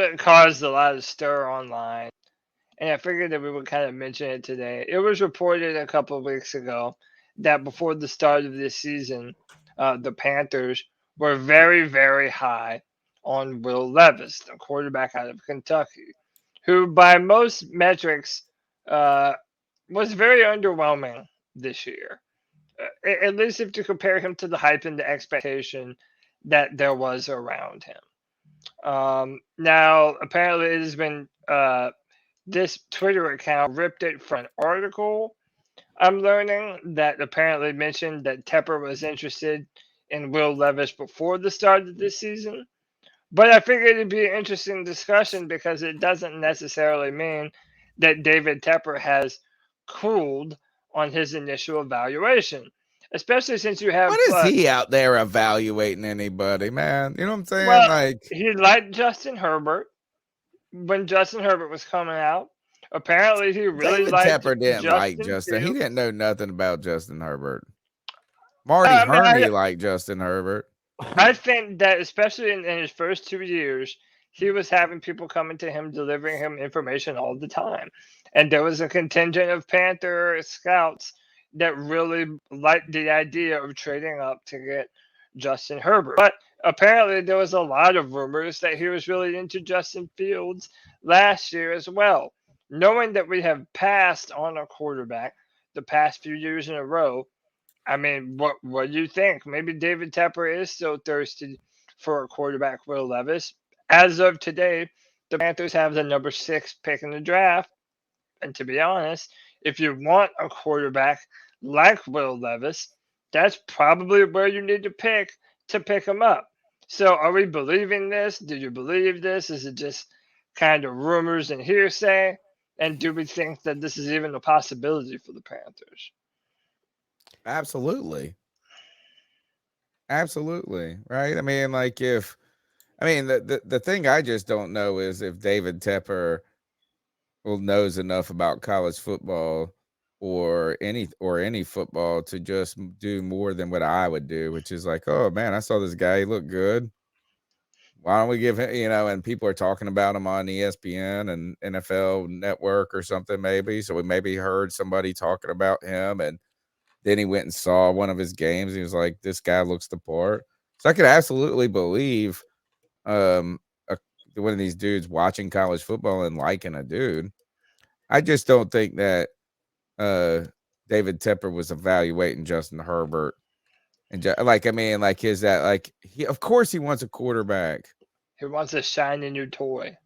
It caused a lot of stir online, and I figured that we would kind of mention it today. It was reported a couple of weeks ago that before the start of this season, the Panthers were very, very high on Will Levis, the quarterback out of Kentucky, who by most metrics uh, was very underwhelming this year. At least if you compare him to the hype and the expectation that there was around him. Now, apparently, it has been this Twitter account ripped it from an article. I'm learning that apparently mentioned that Tepper was interested in Will Levis before the start of this season. But I figured it'd be an interesting discussion because it doesn't necessarily mean that David Tepper has cooled on his initial evaluation, especially since you have What is he out there evaluating anybody, man? You know what I'm saying? well, Like, he liked Justin Herbert when Justin Herbert was coming out. Apparently, he really David liked Tepper didn't like Justin Justin. He Fields. didn't know nothing about Justin Herbert. Marty I mean, Herney liked Justin Herbert. I think that especially in his first 2 years, he was having people coming to him, delivering him information all the time. And there was a contingent of Panther scouts that really liked the idea of trading up to get Justin Herbert. But apparently, there was a lot of rumors that he was really into Justin Fields last year as well. Knowing that we have passed on a quarterback the past few years in a row, I mean, what do you think? Maybe David Tepper is still thirsty for a quarterback, Will Levis. As of today, the Panthers have the number 6 pick in the draft. And to be honest, if you want a quarterback like Will Levis, that's probably where you need to pick him up. So are we believing this? Do you believe this? Is it just kind of rumors and hearsay? And do we think that this is even a possibility for the Panthers? Absolutely. Absolutely. Right. I mean, like the thing I just don't know is if David Tepper knows enough about college football or any football to just do more than what I would do, which is like, oh man, I saw this guy, he looked good. Why don't we give him, and people are talking about him on ESPN and NFL Network or something, maybe. So we maybe heard somebody talking about him, and then he went and saw one of his games. He was like, this guy looks the part. So I could absolutely believe um, a, one of these dudes watching college football and liking a dude. I just don't think that uh, David Tepper was evaluating Justin Herbert. And is that like he? Of course, he wants a quarterback. He wants a shiny new toy.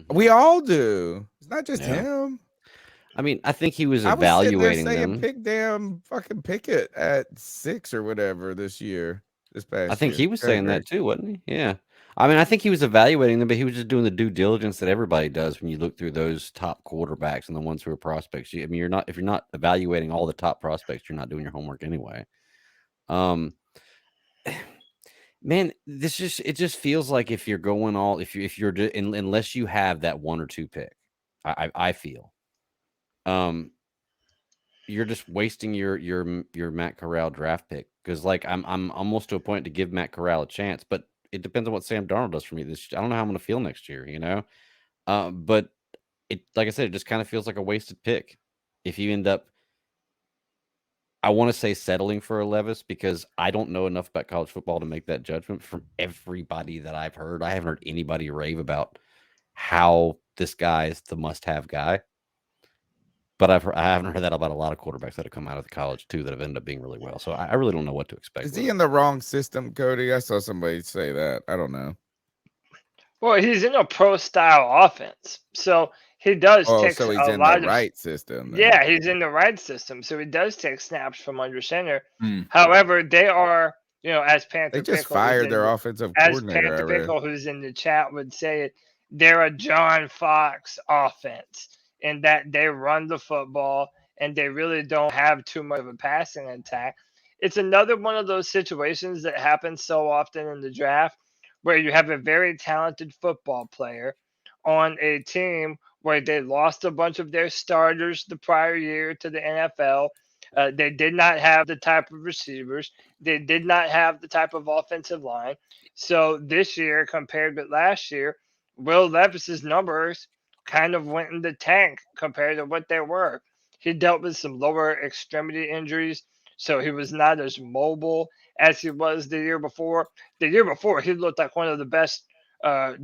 We all do. It's not just Yeah. him. I mean, I think he was I was sitting there evaluating saying, them. pick damn fucking Pickett at 6 or whatever this I past think year. he was Okay, saying great. that too, wasn't he? Yeah. I mean, I think he was evaluating them, but he was just doing the due diligence that everybody does when you look through those top quarterbacks and the ones who are prospects. I mean, if you're not evaluating all the top prospects, you're not doing your homework anyway. Um, man, it just feels like if you're going all unless you have that 1 or 2 pick, I feel, um, you're just wasting your Matt Corral draft pick because like I'm almost to a point to give Matt Corral a chance, but it depends on what Sam Darnold does for me this. I don't know how I'm going to feel next year, but it like I said, it just kind of feels like a wasted pick if you end up. I want to say settling for a Levis because I don't know enough about college football to make that judgment. From everybody that I've heard, I haven't heard anybody rave about how this guy is the must-have guy. But I haven't heard that about a lot of quarterbacks that have come out of the college too that have ended up being really well. So I really don't know what to expect. Is With he him. in the wrong system, Cody? I saw somebody say that. I don't know. Well, he's in a pro style offense, so he does Oh, take so he's a in the lot of. right system then. Yeah, he's in the right system, so he does take snaps from under center. Hmm. However, they are, as They Panther just Pickle, who's fired in their the, offensive as coordinator, I Panther read. Pickle, who's in the chat, would say it, they're a John Fox offense in that they run the football and they really don't have too much of a passing attack. It's another one of those situations that happens so often in the draft where you have a very talented football player on a team where they lost a bunch of their starters the prior year to the NFL. They did not have the type of receivers. They did not have the type of offensive line. So this year, compared with last year, Will Levis's numbers kind of went in the tank compared to what they were. He dealt with some lower extremity injuries, so he was not as mobile as he was the year before. The year before, he looked like one of the best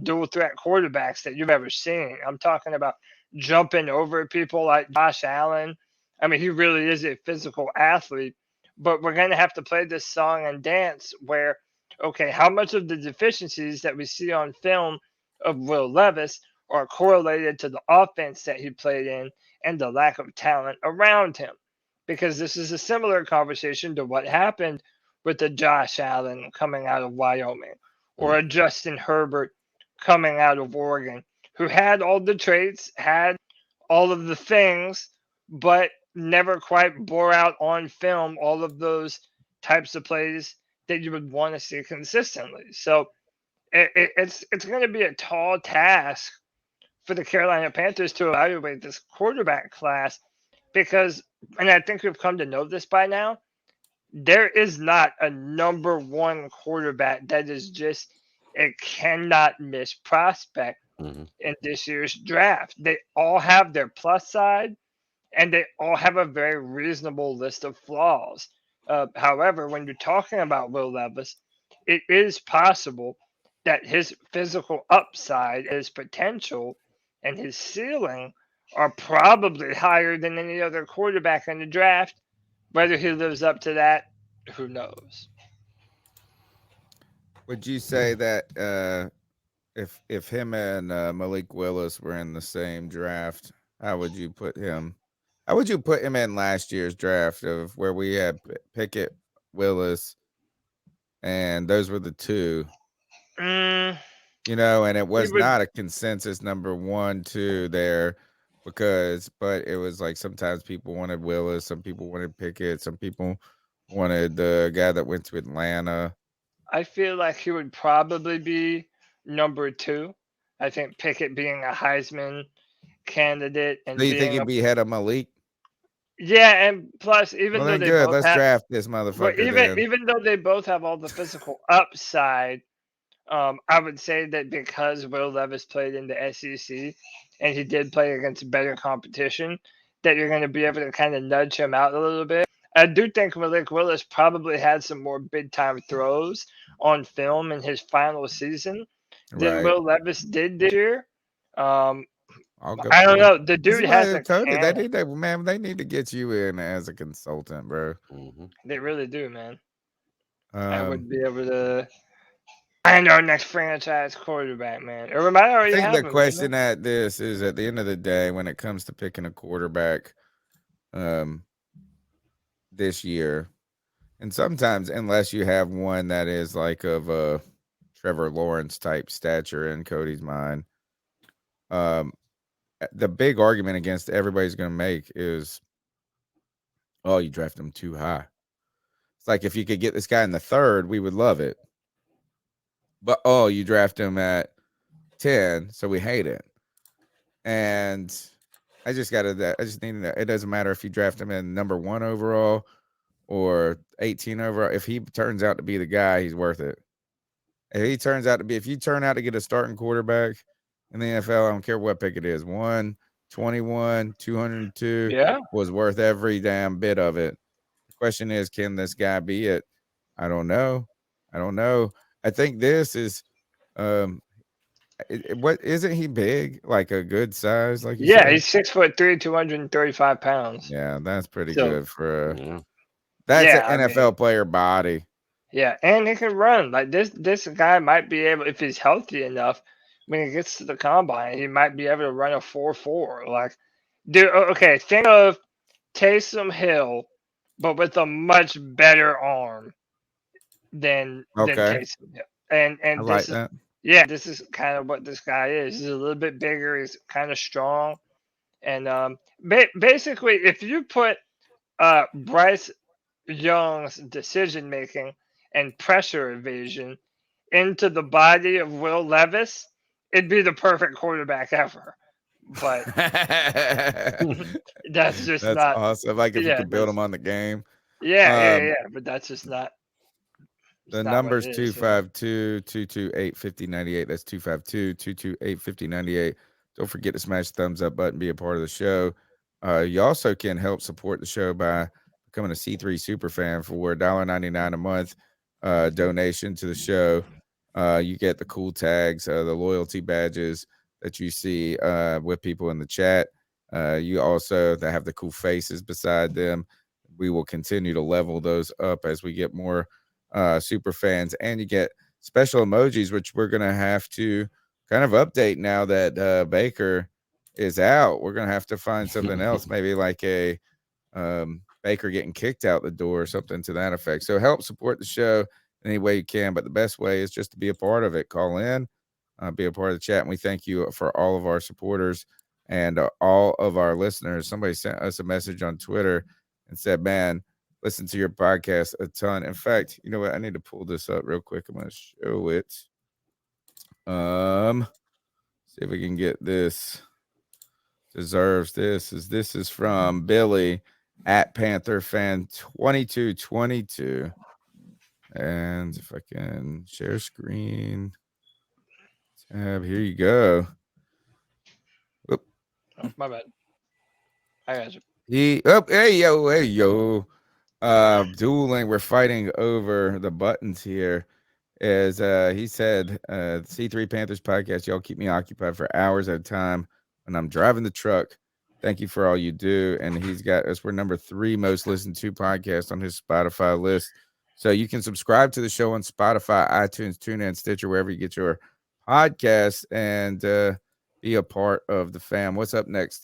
dual threat quarterbacks that you've ever seen. I'm talking about jumping over people like Josh Allen. I mean, he really is a physical athlete, but we're going to have to play this song and dance where, okay, how much of the deficiencies that we see on film of Will Levis are correlated to the offense that he played in and the lack of talent around him? Because this is a similar conversation to what happened with the Josh Allen coming out of Wyoming or a Justin Herbert coming out of Oregon, who had all the traits, had all of the things, but never quite bore out on film all of those types of plays that you would want to see consistently. So it's going to be a tall task for the Carolina Panthers to evaluate this quarterback class because, and I think we've come to know this by now, there is not a number one quarterback that is just a cannot miss prospect in this year's draft. They all have their plus side and they all have a very reasonable list of flaws. However, when you're talking about Will Levis, it is possible that his physical upside, his potential, and his ceiling are probably higher than any other quarterback in the draft. Whether he lives up to that, who knows? Would you say that if him and Malik Willis were in the same draft, how would you put him? How would you put him in last year's draft of where we had Pickett, Willis, and those were the two? Mm, And it was would, not a consensus number 1, 2 there but it was like sometimes people wanted Willis, some people wanted Pickett, some people wanted the guy that went to Atlanta. I feel like he would probably be number 2. I think Pickett being a Heisman candidate and Do you think being he'd be ahead of Malik? yeah, and plus even Well, though then they good. both Let's have draft this well, motherfucker then. even though they both have all the physical upside, I would say that because Will Levis played in the SEC and he did play against better competition, that you're going to be able to kind of nudge him out a little bit. I do think Malik Willis probably had some more big time throws on film in his final season than Right. Will Levis did this year. I'll go I don't for it. know. The This is dude has why a Cody, cannon. they need to get you in as a consultant, bro. They really do, man. I Um, would be able to. I know next franchise quarterback, man. Or we might I already think have the him. question at this is at the end of the day, when it comes to picking a quarterback, this year, and sometimes unless you have one that is like of a Trevor Lawrence type stature in Cody's mind, the big argument against everybody's going to make is, oh, you draft him too high. It's like if you could get this guy in the 3rd, we would love it. But oh, you draft him at 10, so we hate it. And I just need to know. It doesn't matter if you draft him in number 1 overall or 18 overall. If he turns out to be the guy, he's worth it. If you turn out to get a starting quarterback in the NFL, I don't care what pick it is, 121, 202, Yeah. was worth every damn bit of it. The question is, can this guy be it? I don't know. I think this is, what isn't he big? Like a good size, like you Yeah, said? he's 6'3", 235 pounds. Yeah, that's pretty So, good for that's yeah, an NFL player body. Yeah, and he can run. Like this guy might be able, if he's healthy enough, when he gets to the combine, he might be able to run a 4.4. Like, dude, okay, think of Taysom Hill, but with a much better arm than Okay, Taysom Hill. And I like this is that. this is kind of what this guy is. He's a little bit bigger. He's kind of strong, and basically, if you put Bryce Young's decision making and pressure evasion into the body of Will Levis, it'd be the perfect quarterback ever. But that's just That's not. awesome. Like if you Yeah, could build them on the game. yeah. But that's just not. It's The not what number's it is, is it? 252-228-5098. That's 252-228-5098. Don't forget to smash the thumbs up button, be a part of the show. You also can help support the show by becoming a C3 super fan for $1.99 a month donation to the show. You get the cool tags, the loyalty badges that you see with people in the chat. You also that have the cool faces beside them. We will continue to level those up as we get more super fans, and you get special emojis, which we're gonna have to kind of update now that Baker is out. We're gonna have to find something else, maybe like a Baker getting kicked out the door or something to that effect. So help support the show any way you can, but the best way is just to be a part of it. Call in, be a part of the chat, and we thank you for all of our supporters and all of our listeners. Somebody sent us a message on Twitter and said, "Man, listen to your podcast a ton." In fact, you know what? I need to pull this up real quick. I'm going to show it. See if we can get this. Deserves this. This is from Billy at Panther Fan 2222. And if I can share screen tab, here you go. Oh, my bad. I got you. Hey yo. Dueling. We're fighting over the buttons here. As he said, C3 Panthers Podcast, y'all keep me occupied for hours at a time when I'm driving the truck. Thank you for all you do. And he's got us, we're number 3 most listened to podcast on his Spotify list. So you can subscribe to the show on Spotify, iTunes, TuneIn, Stitcher, wherever you get your podcasts, and be a part of the fam. What's up next,